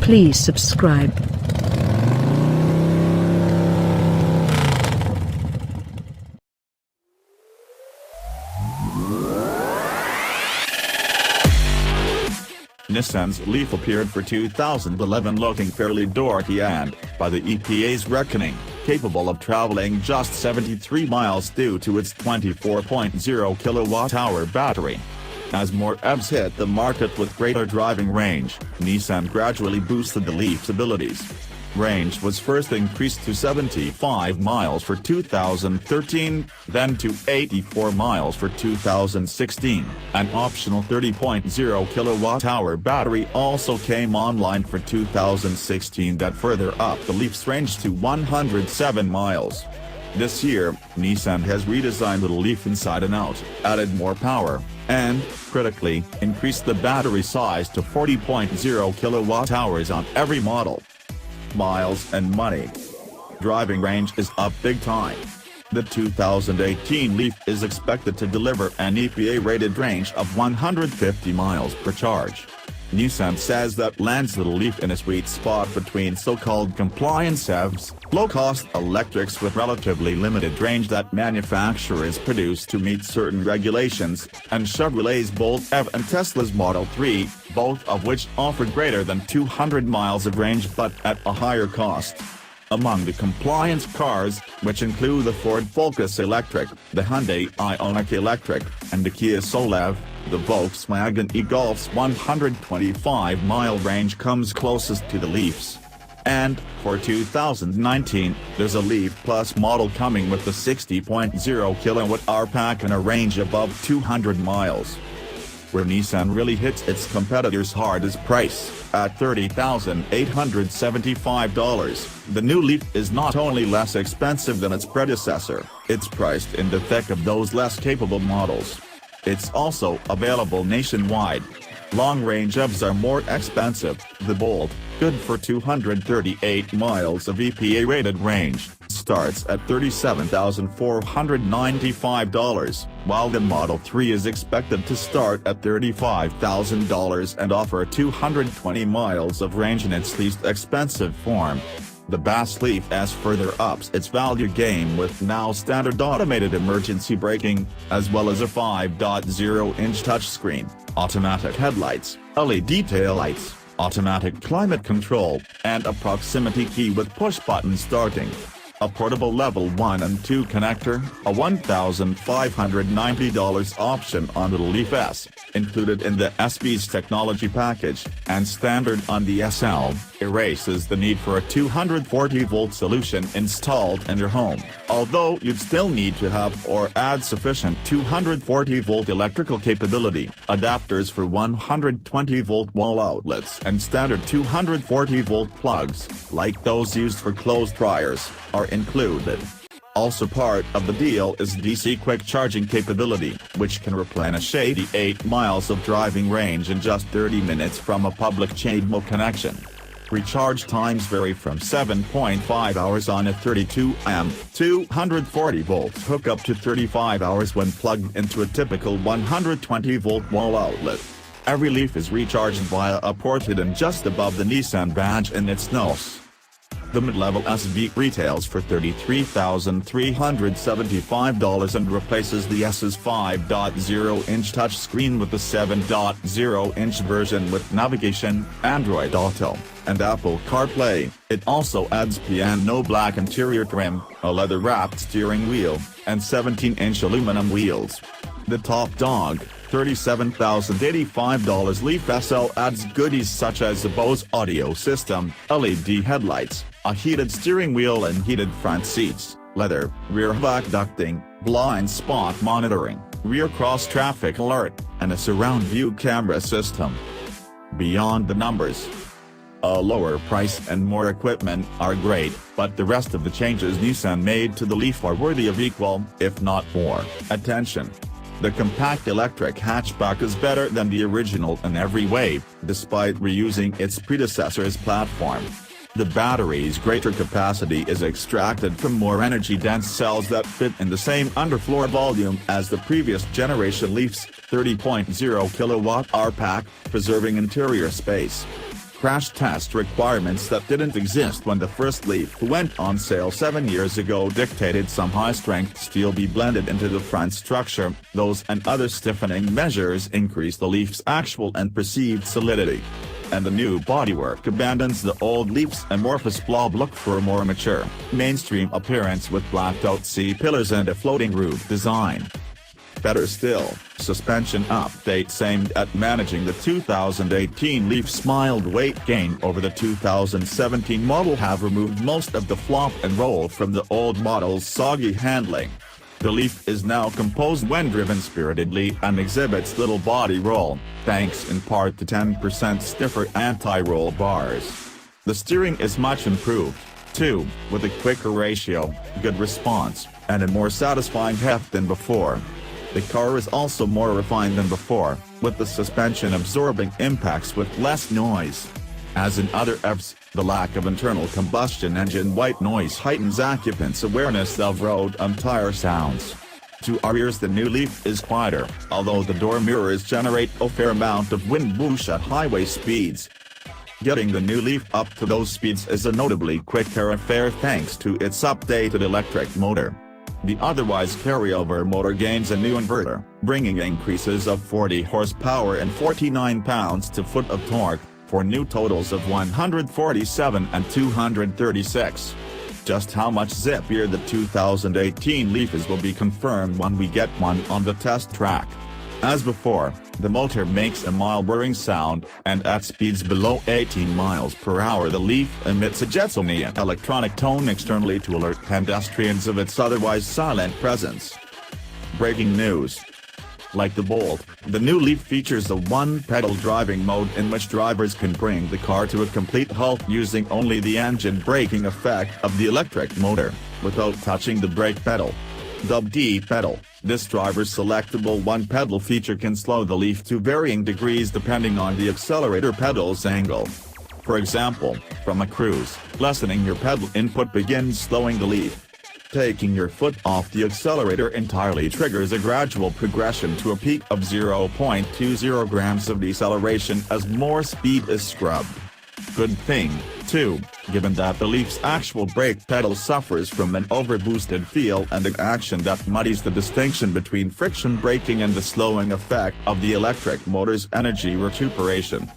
Please subscribe. Nissan's Leaf appeared for 2011 looking fairly dorky and, by the EPA's reckoning, capable of traveling just 73 miles due to its 24.0 kilowatt-hour battery. As more EVs hit the market with greater driving range, Nissan gradually boosted the Leaf's abilities. Range was first increased to 75 miles for 2013, then to 84 miles for 2016. An optional 30.0 kilowatt-hour battery also came online for 2016 that further upped the Leaf's range to 107 miles. This year, Nissan has redesigned the Leaf inside and out, added more power, and, critically, increased the battery size to 40.0 kilowatt-hours on every model. Miles and money. Driving range is up big time. The 2018 Leaf is expected to deliver an EPA-rated range of 150 miles per charge. Nissan says that lands the Leaf in a sweet spot between so-called compliance EVs, low-cost electrics with relatively limited range that manufacturers produce to meet certain regulations, and Chevrolet's Bolt EV and Tesla's Model 3, both of which offer greater than 200 miles of range but at a higher cost. Among the compliance cars, which include the Ford Focus Electric, the Hyundai Ioniq Electric, and the Kia Solev, the Volkswagen e-Golf's 125-mile range comes closest to the Leaf's. And, for 2019, there's a Leaf Plus model coming with the 60.0 kilowatt-hour pack and a range above 200 miles. Where Nissan really hits its competitors hard is price. At $30,875, the new Leaf is not only less expensive than its predecessor, it's priced in the thick of those less capable models. It's also available nationwide. Long-range EVs are more expensive. The Bolt, good for 238 miles of EPA-rated range, starts at $37,495, while the Model 3 is expected to start at $35,000 and offer 220 miles of range in its least expensive form. The Bass Leaf S further ups its value game with now standard automated emergency braking, as well as a 5.0-inch touchscreen, automatic headlights, LED taillights, automatic climate control, and a proximity key with push-button starting. A portable level 1 and 2 connector, a $1,590 option on the Leaf S, included in the SV's technology package, and standard on the SL, erases the need for a 240-volt solution installed in your home, although you'd still need to have or add sufficient 240-volt electrical capability. Adapters for 120-volt wall outlets and standard 240-volt plugs, like those used for clothes dryers, are included. Also part of the deal is DC quick charging capability, which can replenish 88 miles of driving range in just 30 minutes from a public CHAdeMO connection. Recharge times vary from 7.5 hours on a 32 amp, 240 volts hookup to 35 hours when plugged into a typical 120-volt wall outlet. Every Leaf is recharged via a port hidden just above the Nissan badge in its nose. The mid-level SV retails for $33,375 and replaces the S's 5.0-inch touchscreen with the 7.0-inch version with navigation, Android Auto, and Apple CarPlay. It also adds piano black interior trim, a leather-wrapped steering wheel, and 17-inch aluminum wheels. The top dog, $37,085 Leaf SL adds goodies such as a Bose audio system, LED headlights, a heated steering wheel and heated front seats, leather, rear vac ducting, blind spot monitoring, rear cross-traffic alert, and a surround view camera system. Beyond the numbers, a lower price and more equipment are great, but the rest of the changes Nissan made to the Leaf are worthy of equal, if not more, attention. The compact electric hatchback is better than the original in every way, despite reusing its predecessor's platform. The battery's greater capacity is extracted from more energy-dense cells that fit in the same underfloor volume as the previous generation Leaf's 30.0 kilowatt-hour pack, preserving interior space. crash test requirements that didn't exist when the first Leaf went on sale 7 years ago dictated some high-strength steel be blended into the front structure. Those and other stiffening measures increase the Leaf's actual and perceived solidity. And the new bodywork abandons the old Leaf's amorphous blob look for a more mature, mainstream appearance with blacked-out C-pillars and a floating roof design. Better still, suspension updates aimed at managing the 2018 Leaf's mild weight gain over the 2017 model have removed most of the flop and roll from the old model's soggy handling. The Leaf is now composed when driven spiritedly and exhibits little body roll, thanks in part to 10% stiffer anti-roll bars. The steering is much improved, too, with a quicker ratio, good response, and a more satisfying heft than before. The car is also more refined than before, with the suspension absorbing impacts with less noise. As in other EVs, the lack of internal combustion engine white noise heightens occupants' awareness of road and tire sounds. To our ears the new Leaf is quieter, although the door mirrors generate a fair amount of wind whoosh at highway speeds. Getting the new Leaf up to those speeds is a notably quicker affair thanks to its updated electric motor. The otherwise carryover motor gains a new inverter, bringing increases of 40 horsepower and 49 pounds-to-foot of torque, for new totals of 147 and 236. Just how much zippier the 2018 Leaf is will be confirmed when we get one on the test track. As before, the motor makes a mild whirring sound, and at speeds below 18 miles per hour the Leaf emits a Jetsonian electronic tone externally to alert pedestrians of its otherwise silent presence. Breaking news. Like the Bolt, the new Leaf features a one-pedal driving mode in which drivers can bring the car to a complete halt using only the engine braking effect of the electric motor, without touching the brake pedal. Dubbed D-pedal, this driver's selectable one-pedal feature can slow the Leaf to varying degrees depending on the accelerator pedal's angle. For example, from a cruise, lessening your pedal input begins slowing the Leaf. Taking your foot off the accelerator entirely triggers a gradual progression to a peak of 0.20 grams of deceleration as more speed is scrubbed. Good thing, too, given that the Leaf's actual brake pedal suffers from an overboosted feel and an action that muddies the distinction between friction braking and the slowing effect of the electric motor's energy recuperation.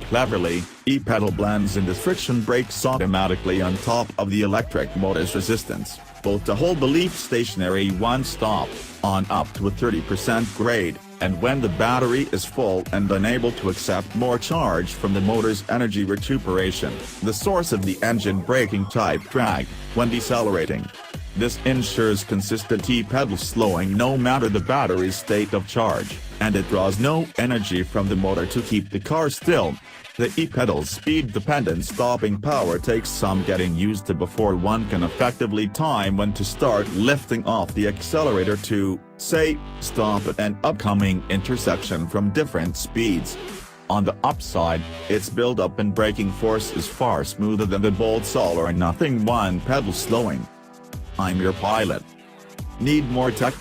Cleverly, e-pedal blends in the friction brakes automatically on top of the electric motor's resistance, both to hold the Leaf stationary once stopped, on up to a 30% grade, and when the battery is full and unable to accept more charge from the motor's energy recuperation, the source of the engine braking type drag, when decelerating. This ensures consistent e-pedal slowing no matter the battery's state of charge, and it draws no energy from the motor to keep the car still. The e-pedal's speed-dependent stopping power takes some getting used to before one can effectively time when to start lifting off the accelerator to, say, stop at an upcoming intersection from different speeds. On the upside, its build-up and braking force is far smoother than the Bolt's all-or-nothing one-pedal slowing. I'm your pilot. Need more tech?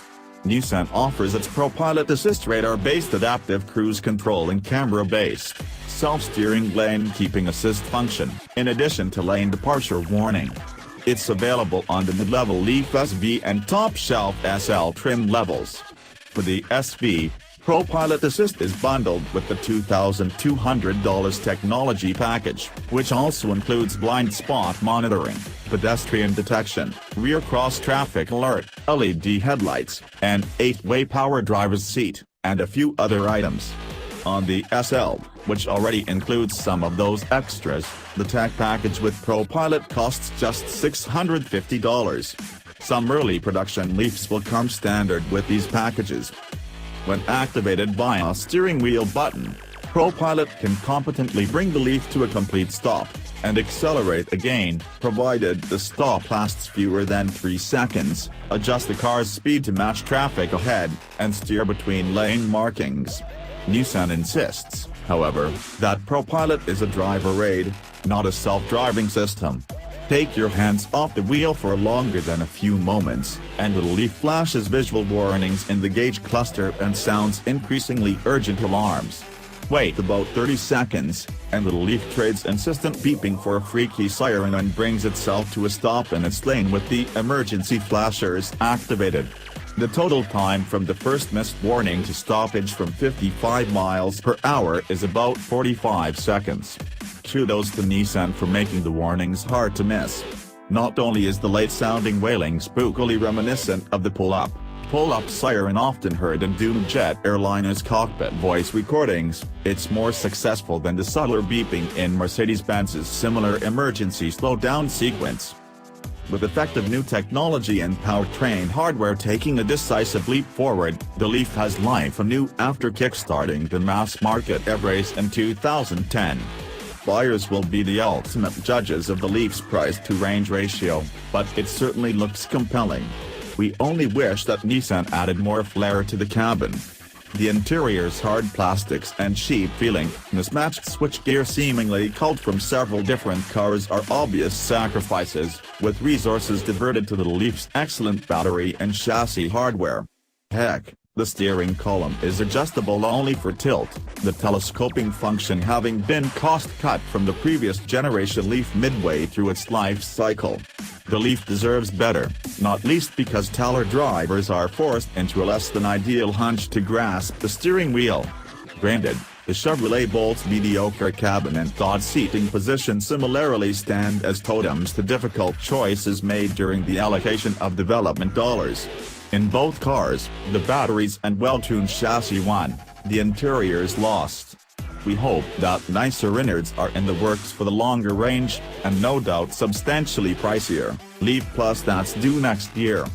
Nissan offers its ProPilot Assist radar-based adaptive cruise control and camera-based self-steering lane keeping assist function, in addition to lane departure warning. It's available on the mid-level Leaf SV and top-shelf SL trim levels. For the SV, ProPilot Assist is bundled with the $2,200 technology package, which also includes blind spot monitoring, pedestrian detection, rear cross-traffic alert, LED headlights, and 8-way power driver's seat, and a few other items. On the SL, which already includes some of those extras, the tech package with ProPilot costs just $650. Some early production Leafs will come standard with these packages. When activated via a steering wheel button, ProPilot can competently bring the Leaf to a complete stop, and accelerate again, provided the stop lasts fewer than 3 seconds, adjust the car's speed to match traffic ahead, and steer between lane markings. Nissan insists, however, that ProPilot is a driver aid, not a self-driving system. Take your hands off the wheel for longer than a few moments, and the Leaf flashes visual warnings in the gauge cluster and sounds increasingly urgent alarms. Wait about 30 seconds, and the Leaf trades insistent beeping for a freaky siren and brings itself to a stop in its lane with the emergency flashers activated. The total time from the first missed warning to stoppage from 55 miles per hour is about 45 seconds. Kudos to Nissan for making the warnings hard to miss. Not only is the late-sounding wailing spookily reminiscent of the pull-up siren often heard in doomed jet airliners' cockpit voice recordings, it's more successful than the subtler beeping in Mercedes-Benz's similar emergency slowdown sequence. With effective new technology and powertrain hardware taking a decisive leap forward, the Leaf has life anew after kickstarting the mass-market EV-race in 2010. Buyers will be the ultimate judges of the Leaf's price-to-range ratio, but it certainly looks compelling. We only wish that Nissan added more flair to the cabin. The interior's hard plastics and cheap-feeling, mismatched switchgear seemingly culled from several different cars are obvious sacrifices, with resources diverted to the Leaf's excellent battery and chassis hardware. Heck, the steering column is adjustable only for tilt, the telescoping function having been cost-cut from the previous generation Leaf midway through its life cycle. The Leaf deserves better, not least because taller drivers are forced into a less-than-ideal hunch to grasp the steering wheel. Granted, the Chevrolet Bolt's mediocre cabin and odd seating position similarly stand as totems to difficult choices made during the allocation of development dollars. In both cars, the batteries and well-tuned chassis won, the interiors lost. We hope that nicer innards are in the works for the longer range, and no doubt substantially pricier, Leaf Plus that's due next year.